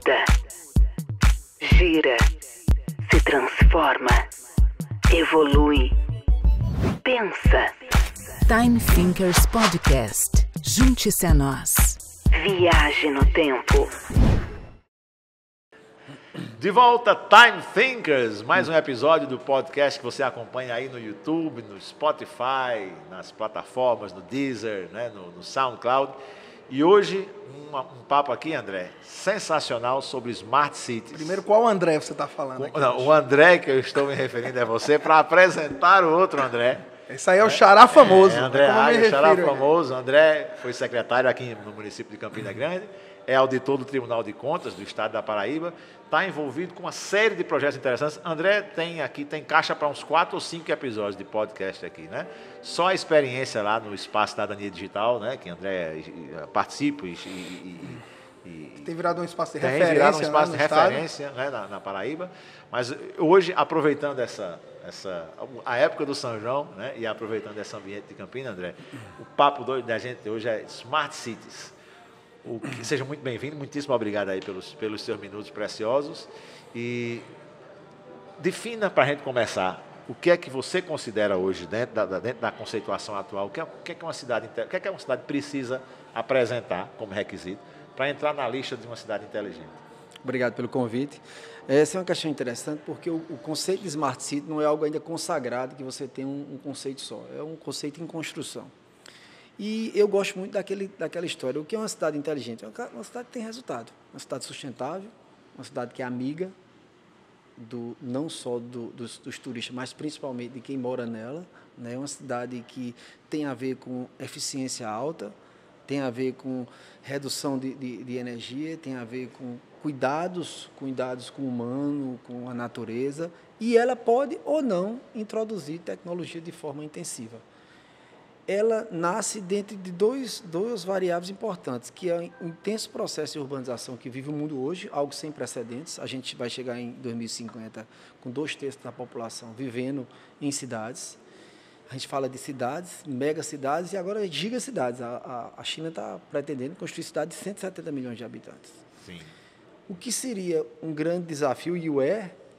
muda, gira, se transforma, evolui, pensa. Time Thinkers Podcast. Junte-se a nós. Viaje no tempo. De volta, Time Thinkers, mais um episódio do podcast que você acompanha aí no YouTube, no Spotify, nas plataformas, no Deezer, né, no SoundCloud. E hoje, um papo aqui, André, sensacional sobre Smart Cities. Primeiro, qual André você está falando aqui? Não, o André que eu estou me referindo é você, para apresentar o outro André. Esse aí é o Xará famoso. André Águia, Xará famoso. André foi secretário aqui no município de Campina Grande, é auditor do Tribunal de Contas do Estado da Paraíba, está envolvido com uma série de projetos interessantes. André tem caixa para uns 4 ou 5 episódios de podcast aqui, né? Só a experiência lá no Espaço Cidadania Digital, né? Que André participa tem virado um espaço de tem referência, virado um espaço né, de referência, né, na Paraíba. Mas hoje, aproveitando a época do São João, né, e aproveitando esse ambiente de Campina, André, o papo da gente hoje é Smart Cities. Seja muito bem-vindo, muitíssimo obrigado aí pelos seus minutos preciosos. E defina para a gente começar o que é que você considera hoje, dentro da conceituação atual, o que é que uma cidade precisa apresentar como requisito para entrar na lista de uma cidade inteligente. Obrigado pelo convite. Essa é uma questão interessante porque o conceito de Smart City não é algo ainda consagrado que você tem um conceito só, é um conceito em construção. E eu gosto muito daquela história. O que é uma cidade inteligente? É uma cidade que tem resultado, uma cidade sustentável, uma cidade que é amiga não só dos turistas, mas principalmente de quem mora nela, né? Uma cidade que tem a ver com eficiência alta, tem a ver com redução de energia, tem a ver com cuidados com o humano, com a natureza, e ela pode ou não introduzir tecnologia de forma intensiva. Ela nasce dentro de duas variáveis importantes, que é o intenso processo de urbanização que vive o mundo hoje, algo sem precedentes. A gente vai chegar em 2050 com 2/3 da população vivendo em cidades. A gente fala de cidades, megacidades e agora gigacidades. A China está pretendendo construir cidades de 170 milhões de habitantes. Sim. O que seria um grande desafio, e o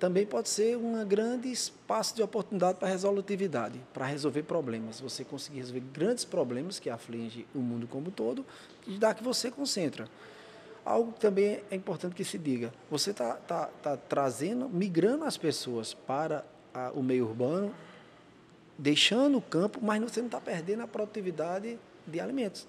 também pode ser um grande espaço de oportunidade para resolutividade, para resolver problemas. Você conseguir resolver grandes problemas que afligem o mundo como um todo, e dá que você concentra. Algo que também é importante que se diga, você está migrando as pessoas para o meio urbano, deixando o campo, mas você não está perdendo a produtividade de alimentos.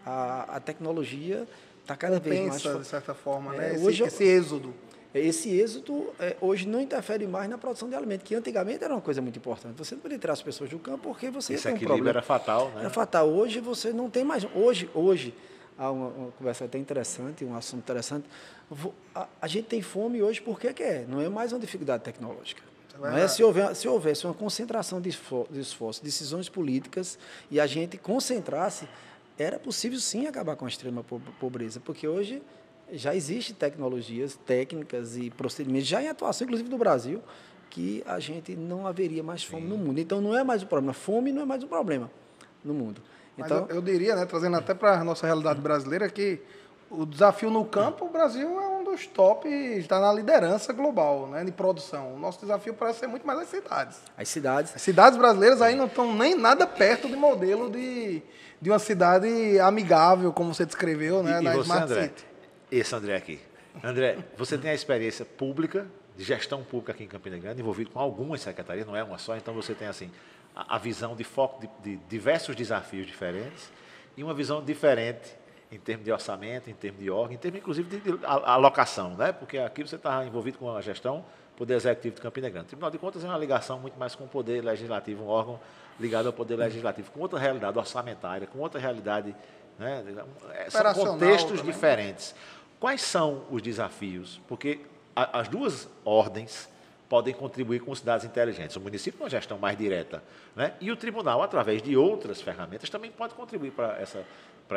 A tecnologia está cada vez mais... de certa forma, né? Esse êxodo. Esse êxodo hoje não interfere mais na produção de alimentos, que antigamente era uma coisa muito importante. Você não podia tirar as pessoas do campo porque você ia ter um problema. Era fatal, né? Era fatal. Hoje você não tem mais... Hoje há uma conversa até interessante, um assunto interessante. A gente tem fome hoje porque quer, não é mais uma dificuldade tecnológica. Não é? Se houvesse uma concentração de esforços, decisões políticas, e a gente concentrasse, era possível sim acabar com a extrema pobreza, porque hoje já existem tecnologias, técnicas e procedimentos, já em atuação, inclusive do Brasil, que a gente não haveria mais fome no mundo. Então, não é mais o problema. Fome não é mais o problema no mundo. Então, mas eu diria, né, trazendo até para a nossa realidade brasileira, que o desafio no campo, o Brasil é um dos tops, está na liderança global, né, de produção. O nosso desafio parece ser muito mais as cidades. As cidades brasileiras aí não estão nem nada perto de modelo de uma cidade amigável, como você descreveu, né, na Smart City. Esse André aqui. André, você tem a experiência pública, de gestão pública aqui em Campina Grande, envolvido com algumas secretarias, não é uma só, então você tem assim a visão de foco de diversos desafios diferentes e uma visão diferente em termos de orçamento, em termos de órgão, em termos inclusive de alocação, né? Porque aqui você está envolvido com a gestão, Poder Executivo de Campina Grande. O Tribunal de Contas é uma ligação muito mais com o Poder Legislativo, um órgão ligado ao Poder Legislativo, com outra realidade orçamentária, com outra realidade, né? São contextos também diferentes. Quais são os desafios? Porque as duas ordens podem contribuir com cidades inteligentes. O município, uma gestão mais direta, né? E o tribunal, através de outras ferramentas, também pode contribuir para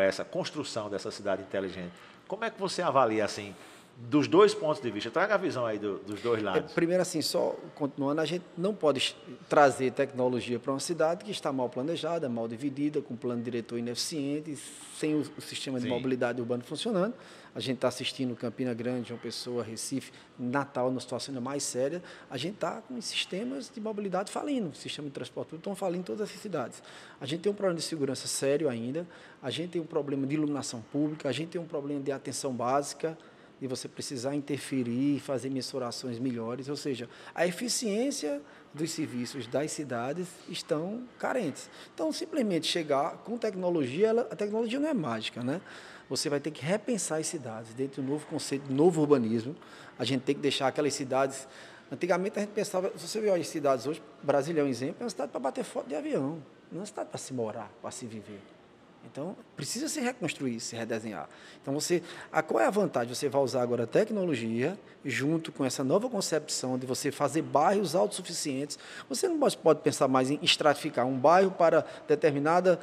essa construção dessa cidade inteligente. Como é que você avalia, assim, dos dois pontos de vista. Traga a visão aí dos dois lados. Primeiro, assim, só continuando, a gente não pode trazer tecnologia para uma cidade que está mal planejada, mal dividida, com plano diretor ineficiente, sem o sistema de mobilidade urbana funcionando. A gente está assistindo Campina Grande, João Pessoa, Recife, Natal, numa situação ainda mais séria. A gente está com sistemas de mobilidade falindo, sistema de transporte público estão falindo em todas as cidades. A gente tem um problema de segurança sério ainda, a gente tem um problema de iluminação pública, a gente tem um problema de atenção básica, de você precisar interferir e fazer mensurações melhores, ou seja, a eficiência dos serviços das cidades estão carentes. Então, simplesmente chegar com tecnologia, a tecnologia não é mágica, né? Você vai ter que repensar as cidades dentro do novo conceito de novo urbanismo. A gente tem que deixar aquelas cidades... Antigamente a gente pensava, se você vê as cidades hoje, Brasília é um exemplo, é uma cidade para bater foto de avião, não é uma cidade para se morar, para se viver. Então, precisa se reconstruir, se redesenhar. Então, qual é a vantagem? Você vai usar agora a tecnologia, junto com essa nova concepção de você fazer bairros autossuficientes. Você não pode pensar mais em estratificar um bairro para determinada,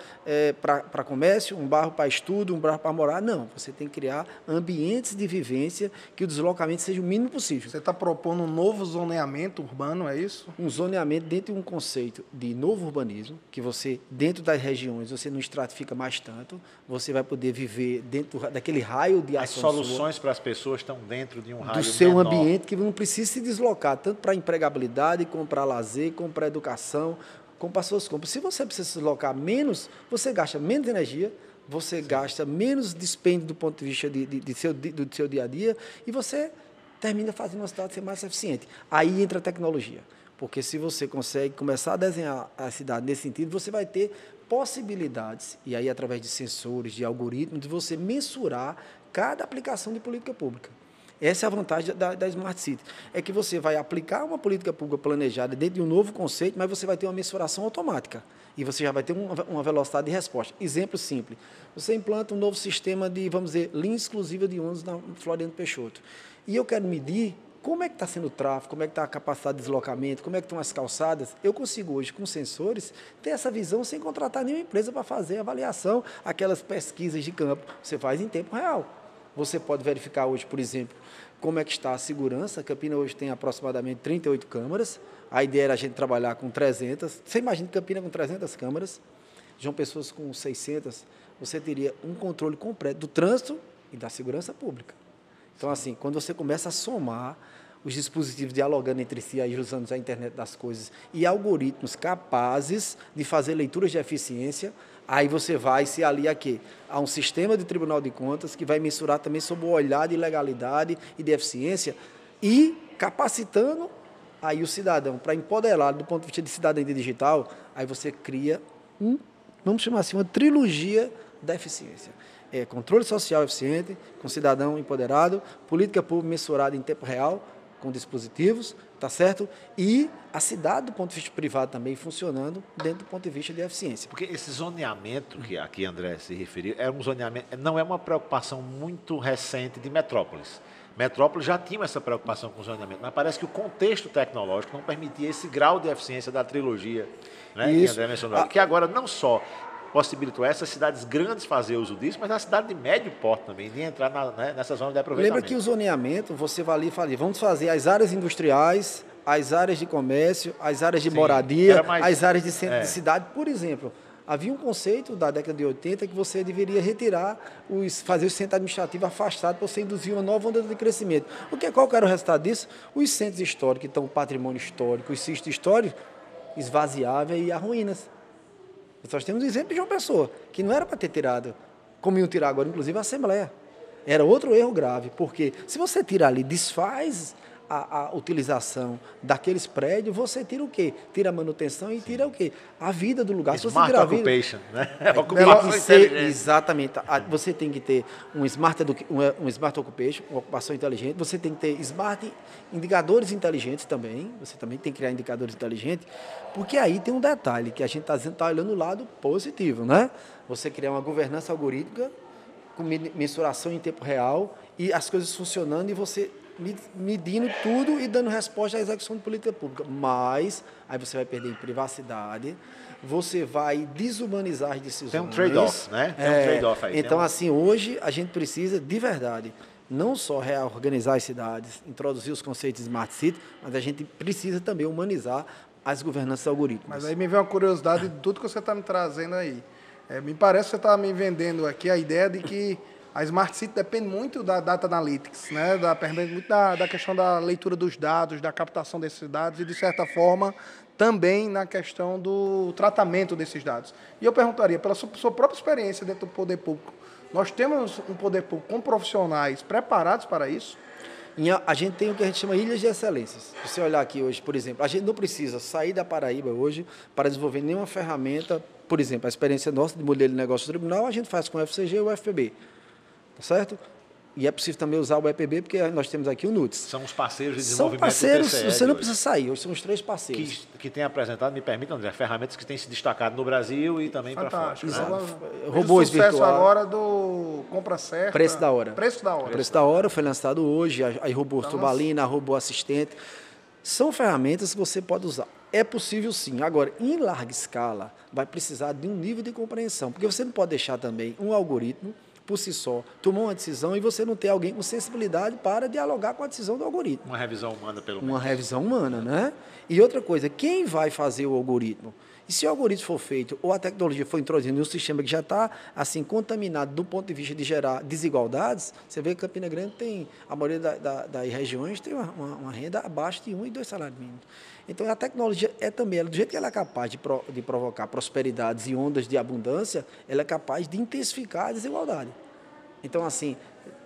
para comércio, um bairro para estudo, um bairro para morar. Não, você tem que criar ambientes de vivência que o deslocamento seja o mínimo possível. Você está propondo um novo zoneamento urbano, é isso? Um zoneamento dentro de um conceito de novo urbanismo, que você, dentro das regiões, você não estratifica mais tanto, você vai poder viver dentro daquele raio de ação. As soluções para as pessoas estão dentro de um raio do seu menor. Ambiente que não precisa se deslocar, tanto para empregabilidade, como para lazer, como para educação, como para suas compras. Se você precisa se deslocar menos, você gasta menos energia, você gasta menos dispêndio do ponto de vista do seu dia a dia e você termina fazendo uma cidade ser mais eficiente. Aí entra a tecnologia, porque se você consegue começar a desenhar a cidade nesse sentido, você vai ter possibilidades, e aí através de sensores, de algoritmos, de você mensurar cada aplicação de política pública. Essa é a vantagem da Smart City, é que você vai aplicar uma política pública planejada dentro de um novo conceito, mas você vai ter uma mensuração automática, e você já vai ter uma velocidade de resposta. Exemplo simples, você implanta um novo sistema de, vamos dizer, linha exclusiva de ônibus na Floriano Peixoto, e eu quero medir como é que está sendo o tráfego, como é que está a capacidade de deslocamento, como é que estão as calçadas. Eu consigo hoje, com sensores, ter essa visão sem contratar nenhuma empresa para fazer avaliação, aquelas pesquisas de campo. Você faz em tempo real. Você pode verificar hoje, por exemplo, como é que está a segurança. A Campina hoje tem aproximadamente 38 câmaras. A ideia era a gente trabalhar com 300. Você imagina Campina com 300 câmaras, João Pessoa com 600. Você teria um controle completo do trânsito e da segurança pública. Então, assim, quando você começa a somar os dispositivos dialogando entre si, aí usando a internet das coisas, e algoritmos capazes de fazer leituras de eficiência, aí você vai se aliar a quê? A um sistema de Tribunal de Contas que vai mensurar também sob o olhar de legalidade e de eficiência e capacitando aí o cidadão para empoderar do ponto de vista de cidadania digital, aí você cria vamos chamar assim, uma trilogia da eficiência. Controle social eficiente, com cidadão empoderado, política pública mensurada em tempo real, com dispositivos, tá certo? E a cidade, do ponto de vista privado, também funcionando dentro do ponto de vista de eficiência. Porque esse zoneamento que aqui André se referiu, é um zoneamento, não é uma preocupação muito recente de metrópoles. Metrópoles já tinha essa preocupação com o zoneamento, mas parece que o contexto tecnológico não permitia esse grau de eficiência da trilogia, né, que André mencionou. Que agora não só possibilitou essas cidades grandes fazer uso disso, mas a cidade de médio porte também, de entrar nessa zona de aproveitamento. Lembra que o zoneamento, você vai ali e fala, vamos fazer as áreas industriais, as áreas de comércio, as áreas de moradia, as áreas de centro de cidade, por exemplo. Havia um conceito da década de 80 que você deveria retirar, fazer o centro administrativo afastado para você induzir uma nova onda de crescimento. Qual que era o resultado disso? Os centros históricos, que estão patrimônio histórico, os sítios históricos, esvaziavam e arruínas. Nós temos um exemplo de João Pessoa, que não era para ter tirado, como iam tirar agora, inclusive, a Assembleia. Era outro erro grave, porque se você tira ali, desfaz a utilização daqueles prédios, você tira o quê? Tira a manutenção e tira o quê? A vida do lugar. Smart occupation, né? Exatamente. Você tem que ter um smart occupation, uma ocupação inteligente, você tem que ter smart indicadores inteligentes também, você também tem que criar indicadores inteligentes, porque aí tem um detalhe, que a gente está olhando o lado positivo, né? Você criar uma governança algorítmica, com mensuração em tempo real, e as coisas funcionando, e você medindo tudo e dando resposta à execução de política pública. Mas aí você vai perder em privacidade, você vai desumanizar as decisões. Tem um trade-off, né? Tem um trade-off aí. Então, assim, hoje a gente precisa, de verdade, não só reorganizar as cidades, introduzir os conceitos de Smart City, mas a gente precisa também humanizar as governanças algorítmicas. Mas aí me vem uma curiosidade de tudo que você está me trazendo aí. Me parece que você está me vendendo aqui a ideia de que a Smart City depende muito da Data Analytics, né? Depende muito da questão da leitura dos dados, da captação desses dados e, de certa forma, também na questão do tratamento desses dados. E eu perguntaria, pela sua própria experiência dentro do poder público, nós temos um poder público com profissionais preparados para isso? A gente tem o que a gente chama ilhas de excelências. Se você olhar aqui hoje, por exemplo, a gente não precisa sair da Paraíba hoje para desenvolver nenhuma ferramenta. Por exemplo, a experiência nossa de modelo de negócio do tribunal, a gente faz com o FCG e o UFPB. Tá certo? E é possível também usar o EPB, porque nós temos aqui o NUTS. São os parceiros de São desenvolvimento parceiros, do TCE você não hoje. precisa sair. Hoje são os 3 parceiros. Que tem apresentado, me permita, André, ferramentas que têm se destacado no Brasil e também para fora. Fantástico. Né? Robôs o sucesso virtuais. agora do Compra Certa. Preço da hora. Preço da hora. Preço da hora foi lançado hoje, aí robô tubalina, robô assistente. São ferramentas que você pode usar. É possível sim. Agora, em larga escala, vai precisar de um nível de compreensão, porque você não pode deixar também um algoritmo por si só, tomou uma decisão e você não ter alguém com sensibilidade para dialogar com a decisão do algoritmo. Uma revisão humana, pelo menos. Uma revisão humana, né? E outra coisa, quem vai fazer o algoritmo? E se o algoritmo for feito ou a tecnologia for introduzida em um sistema que já está assim, contaminado do ponto de vista de gerar desigualdades, você vê que Campina Grande tem, a maioria das regiões tem uma renda abaixo de 1 e 2 salários mínimos. Então, a tecnologia é também, do jeito que ela é capaz de provocar prosperidades e ondas de abundância, ela é capaz de intensificar a desigualdade. Então, assim,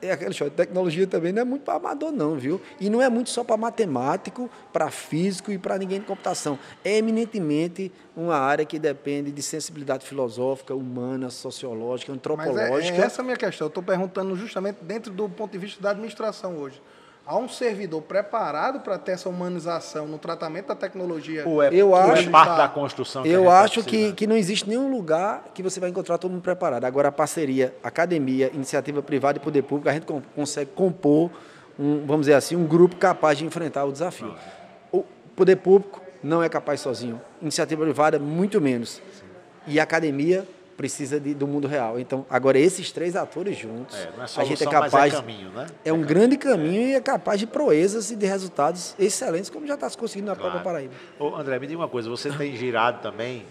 é aquele show. A tecnologia também não é muito para amador, não, viu? E não é muito só para matemático, para físico e para ninguém de computação. É eminentemente uma área que depende de sensibilidade filosófica, humana, sociológica, antropológica. Mas é essa a minha questão. Eu estou perguntando justamente dentro do ponto de vista da administração hoje. Há um servidor preparado para ter essa humanização no tratamento da tecnologia? Ou é parte da construção? Eu acho que não existe nenhum lugar que você vai encontrar todo mundo preparado. Agora, a parceria, academia, iniciativa privada e poder público, a gente consegue compor, vamos dizer assim, um grupo capaz de enfrentar o desafio. O poder público não é capaz sozinho. Iniciativa privada, muito menos. E a academia precisa do mundo real. Então, agora, esses 3 atores juntos, não é a gente é solução, capaz... mas é caminho, né? É um grande caminho e é capaz de proezas e de resultados excelentes, como já está se conseguindo na própria Paraíba. Ô, André, me diga uma coisa, você tem girado também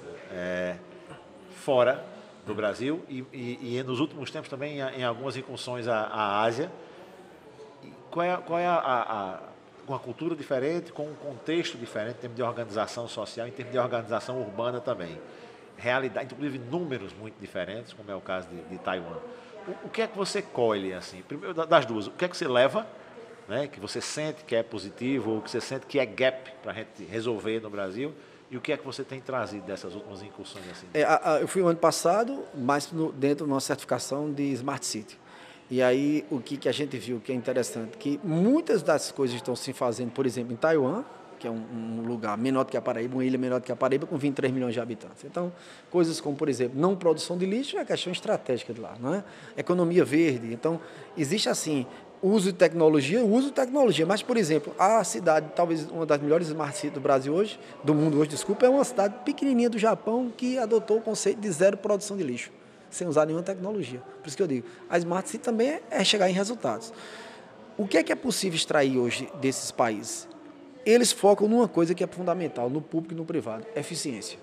fora do Brasil e nos últimos tempos também em algumas incursões à Ásia. Qual é uma cultura diferente, com um contexto diferente, em termos de organização social, em termos de organização urbana também? Realidade, inclusive números muito diferentes, como é o caso de Taiwan. O que é que você colhe, assim, primeiro das duas, o que é que você leva, né, que você sente que é positivo, ou que você sente que é gap para a gente resolver no Brasil, e o que é que você tem trazido dessas últimas incursões? Assim? Eu fui o ano passado, mais dentro de uma certificação de Smart City. E aí, o que a gente viu que é interessante, que muitas das coisas estão se fazendo, por exemplo, em Taiwan, que é um lugar menor do que a Paraíba, uma ilha menor do que a Paraíba, com 23 milhões de habitantes. Então, coisas como, por exemplo, não produção de lixo é questão estratégica de lá, não é? Economia verde. Então, existe assim, uso de tecnologia, mas, por exemplo, a cidade, talvez uma das melhores smart cities do Brasil hoje, do mundo hoje, desculpa, é uma cidade pequenininha do Japão que adotou o conceito de zero produção de lixo, sem usar nenhuma tecnologia. Por isso que eu digo, a smart city também é chegar em resultados. O que é possível extrair hoje desses países? Eles focam numa coisa que é fundamental, no público e no privado, eficiência.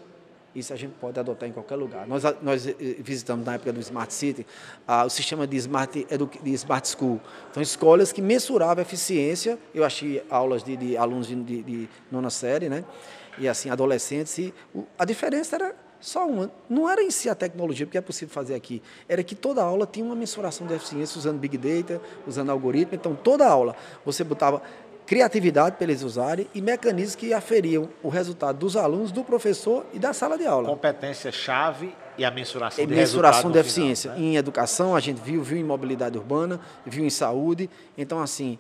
Isso a gente pode adotar em qualquer lugar. Nós visitamos, na época do Smart City, o sistema de Smart School. Então, escolas que mensuravam a eficiência. Eu achei aulas de alunos de nona série, né? E assim, adolescentes. E a diferença era só uma. Não era em si a tecnologia, porque é possível fazer aqui. Era que toda aula tinha uma mensuração de eficiência, usando Big Data, usando algoritmo. Então, toda aula você botava criatividade para eles usarem e mecanismos que aferiam o resultado dos alunos, do professor e da sala de aula. Competência-chave e a mensuração de mensuração de resultado eficiência. Final, né? Em educação, a gente viu em mobilidade urbana, viu em saúde. Então, assim,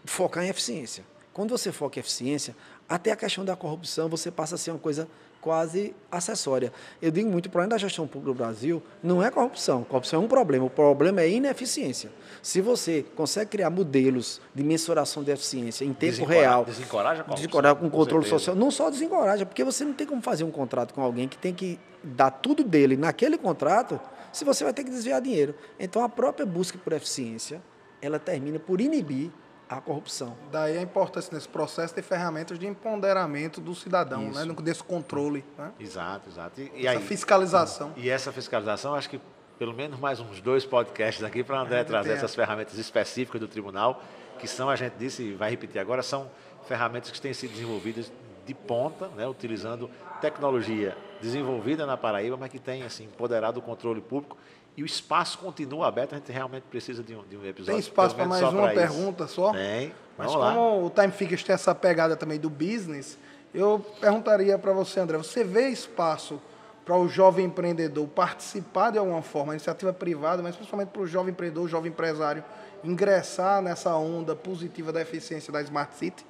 focar em eficiência. Quando você foca em eficiência, até a questão da corrupção, você passa a ser uma coisa quase acessória. Eu digo muito, o problema da gestão pública do Brasil não é corrupção. Corrupção é um problema. O problema é ineficiência. Se você consegue criar modelos de mensuração de eficiência em tempo real, desencoraja a corrupção, desencoraja com controle certeza. social, não só desencoraja, porque você não tem como fazer um contrato com alguém que tem que dar tudo dele naquele contrato, se você vai ter que desviar dinheiro. Então, a própria busca por eficiência ela termina por inibir a corrupção. Daí a importância nesse processo de ferramentas de empoderamento do cidadão, né? Desse controle. Né? Exato. E essa aí, fiscalização. E essa fiscalização, acho que pelo menos mais uns 2 podcasts aqui para o André trazer essas ferramentas específicas do tribunal, que são, a gente disse e vai repetir agora, são ferramentas que têm sido desenvolvidas de ponta, né? Utilizando tecnologia desenvolvida na Paraíba, mas que tem assim, empoderado o controle público. E o espaço continua aberto, a gente realmente precisa de um episódio. Tem espaço para mais uma pergunta só? Tem, mas como o Time Thinkers tem essa pegada também do business, eu perguntaria para você, André, você vê espaço para o jovem empreendedor participar de alguma forma, a iniciativa privada, mas principalmente para o jovem empreendedor, o jovem empresário, ingressar nessa onda positiva da eficiência da Smart City?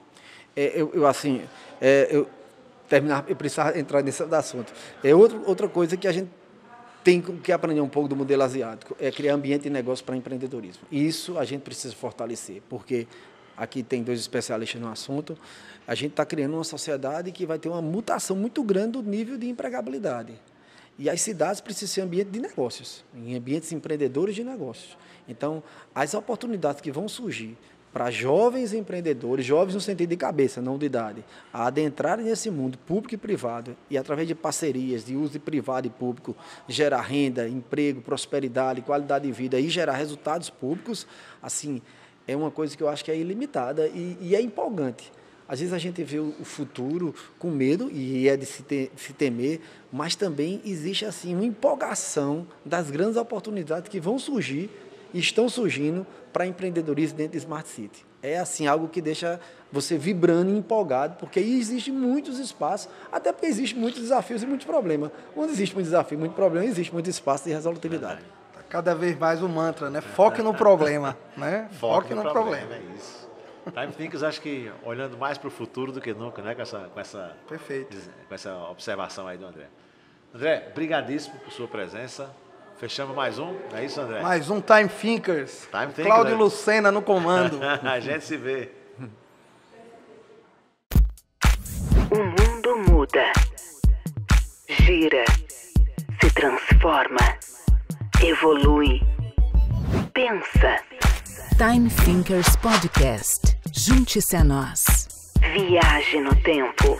Eu precisava entrar nesse assunto. Outra coisa que a gente tem que aprender um pouco do modelo asiático, é criar ambiente de negócio para empreendedorismo. E isso a gente precisa fortalecer, porque aqui tem 2 especialistas no assunto, a gente está criando uma sociedade que vai ter uma mutação muito grande do nível de empregabilidade. E as cidades precisam ser ambiente de negócios, em ambientes empreendedores de negócios. Então, as oportunidades que vão surgir para jovens empreendedores, jovens no sentido de cabeça, não de idade, a adentrarem nesse mundo público e privado e, através de parcerias, de uso de privado e público, gerar renda, emprego, prosperidade, qualidade de vida e gerar resultados públicos, assim, é uma coisa que eu acho que é ilimitada e é empolgante. Às vezes a gente vê o futuro com medo, e é de se temer, mas também existe assim, uma empolgação das grandes oportunidades que vão surgir e estão surgindo para empreendedorismo dentro de Smart City. É assim, algo que deixa você vibrando e empolgado, porque aí existem muitos espaços, até porque existem muitos desafios e muitos problemas. Onde existe muito desafio, muito problema, existe muito espaço de resolutividade. Cada vez mais o mantra, né? Foque no problema, né? Foque no problema. É isso. Time Thinkers, acho que olhando mais para o futuro do que nunca, né? Perfeito. Com essa observação aí do André. André, brigadíssimo por sua presença. Fechamos mais um, não é isso, André? Mais um Time Thinkers. Cláudio Lucena no comando. A gente se vê. O mundo muda, gira, se transforma, evolui, pensa. Time Thinkers Podcast. Junte-se a nós. Viaje no tempo.